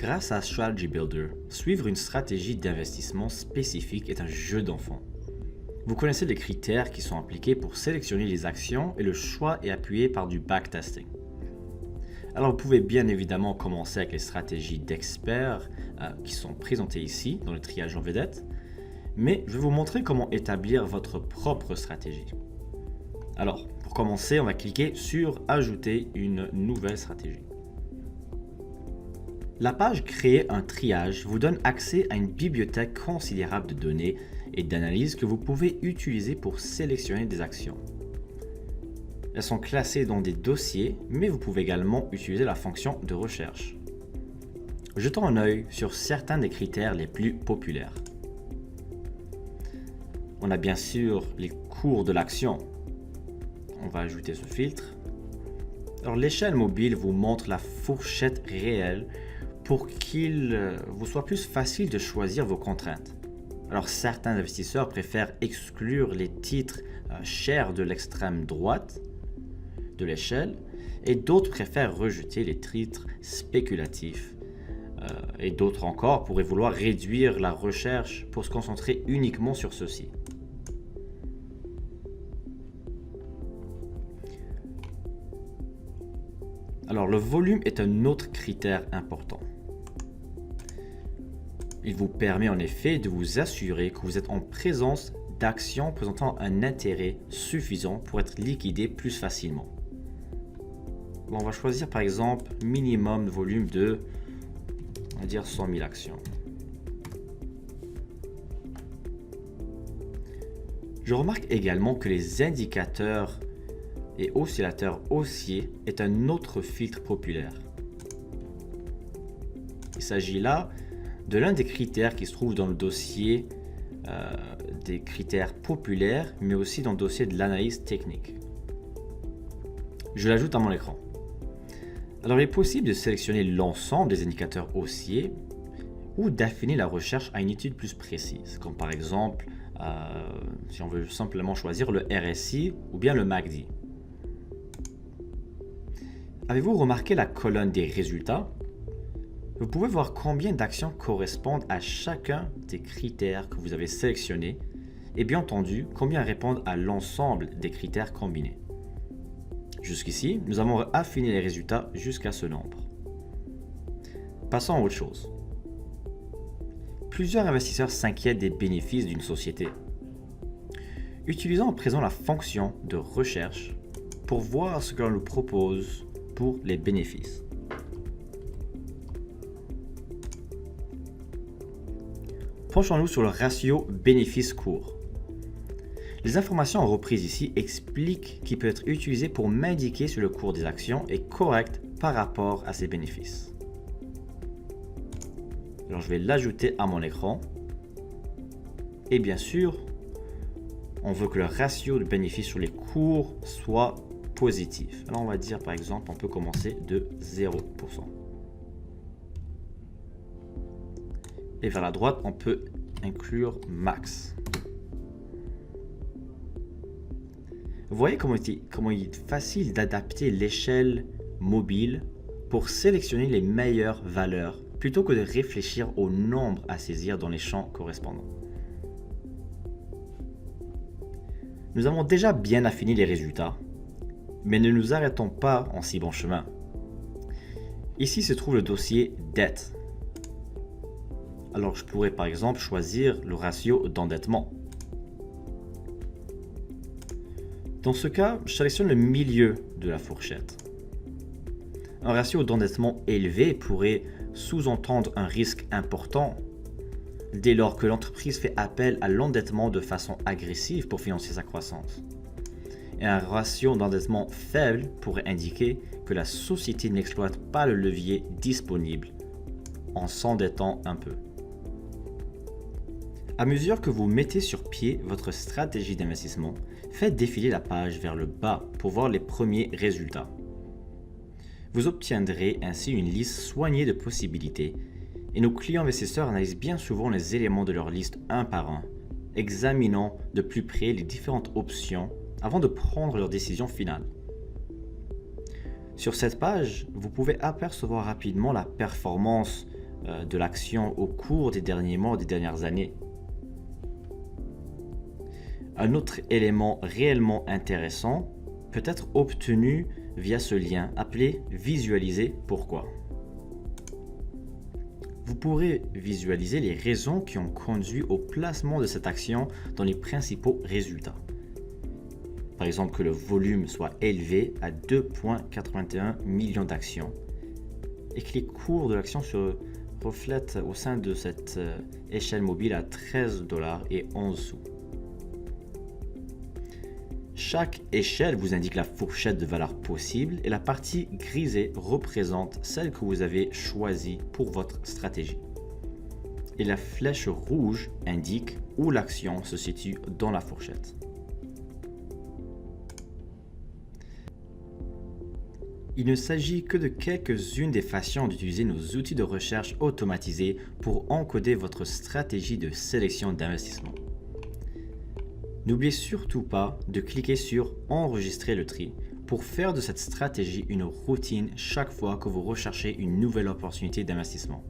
Grâce à Strategy Builder, suivre une stratégie d'investissement spécifique est un jeu d'enfant. Vous connaissez les critères qui sont appliqués pour sélectionner les actions et le choix est appuyé par du backtesting. Alors vous pouvez bien évidemment commencer avec les stratégies d'experts qui sont présentées ici dans le triage en vedette, mais je vais vous montrer comment établir votre propre stratégie. Alors pour commencer, on va cliquer sur Ajouter une nouvelle stratégie. La page Créer un triage vous donne accès à une bibliothèque considérable de données et d'analyses que vous pouvez utiliser pour sélectionner des actions. Elles sont classées dans des dossiers, mais vous pouvez également utiliser la fonction de recherche. Jetons un œil sur certains des critères les plus populaires. On a bien sûr les cours de l'action. On va ajouter ce filtre. Alors l'échelle mobile vous montre la fourchette réelle pour qu'il vous soit plus facile de choisir vos contraintes. Alors certains investisseurs préfèrent exclure les titres chers de l'extrême droite de l'échelle et d'autres préfèrent rejeter les titres spéculatifs et d'autres encore pourraient vouloir réduire la recherche pour se concentrer uniquement sur ceux-ci. Alors le volume est un autre critère important. Il vous permet en effet de vous assurer que vous êtes en présence d'actions présentant un intérêt suffisant pour être liquidées plus facilement. Bon, on va choisir par exemple minimum de volume de, on va dire 100 000 actions. Je remarque également que les indicateurs et oscillateurs haussiers est un autre filtre populaire. Il s'agit là de l'un des critères qui se trouve dans le dossier des critères populaires, mais aussi dans le dossier de l'analyse technique. Je l'ajoute à mon écran. Alors il est possible de sélectionner l'ensemble des indicateurs haussiers ou d'affiner la recherche à une étude plus précise, comme par exemple si on veut simplement choisir le RSI ou bien le MACD. Avez-vous remarqué la colonne des résultats? Vous pouvez voir combien d'actions correspondent à chacun des critères que vous avez sélectionnés et bien entendu combien répondent à l'ensemble des critères combinés. Jusqu'ici, nous avons affiné les résultats jusqu'à ce nombre. Passons à autre chose. Plusieurs investisseurs s'inquiètent des bénéfices d'une société. Utilisons à présent la fonction de recherche pour voir ce que l'on nous propose pour les bénéfices. Penchons-nous sur le ratio bénéfice-cours. Les informations reprises ici expliquent qu'il peut être utilisé pour m'indiquer si le cours des actions est correct par rapport à ses bénéfices. Alors je vais l'ajouter à mon écran. Et bien sûr, on veut que le ratio de bénéfice sur les cours soit positif. Alors on va dire par exemple, on peut commencer de 0%. Et vers la droite, on peut inclure max. Vous voyez comment il est facile d'adapter l'échelle mobile pour sélectionner les meilleures valeurs plutôt que de réfléchir au nombre à saisir dans les champs correspondants. Nous avons déjà bien affiné les résultats, mais ne nous arrêtons pas en si bon chemin. Ici se trouve le dossier dette. Alors je pourrais par exemple choisir le ratio d'endettement. Dans ce cas, je sélectionne le milieu de la fourchette. Un ratio d'endettement élevé pourrait sous-entendre un risque important dès lors que l'entreprise fait appel à l'endettement de façon agressive pour financer sa croissance. Et un ratio d'endettement faible pourrait indiquer que la société n'exploite pas le levier disponible en s'endettant un peu. À mesure que vous mettez sur pied votre stratégie d'investissement, faites défiler la page vers le bas pour voir les premiers résultats. Vous obtiendrez ainsi une liste soignée de possibilités et nos clients investisseurs analysent bien souvent les éléments de leur liste un par un, examinant de plus près les différentes options avant de prendre leur décision finale. Sur cette page, vous pouvez apercevoir rapidement la performance de l'action au cours des derniers mois ou des dernières années. Un autre élément réellement intéressant peut être obtenu via ce lien appelé « Visualiser pourquoi ». Vous pourrez visualiser les raisons qui ont conduit au placement de cette action dans les principaux résultats. Par exemple, que le volume soit élevé à 2,81 millions d'actions et que les cours de l'action se reflètent au sein de cette échelle mobile à 13 $ et 11 sous. Chaque échelle vous indique la fourchette de valeur possible et la partie grisée représente celle que vous avez choisie pour votre stratégie. Et la flèche rouge indique où l'action se situe dans la fourchette. Il ne s'agit que de quelques-unes des façons d'utiliser nos outils de recherche automatisés pour encoder votre stratégie de sélection d'investissement. N'oubliez surtout pas de cliquer sur « Enregistrer le tri » pour faire de cette stratégie une routine chaque fois que vous recherchez une nouvelle opportunité d'investissement.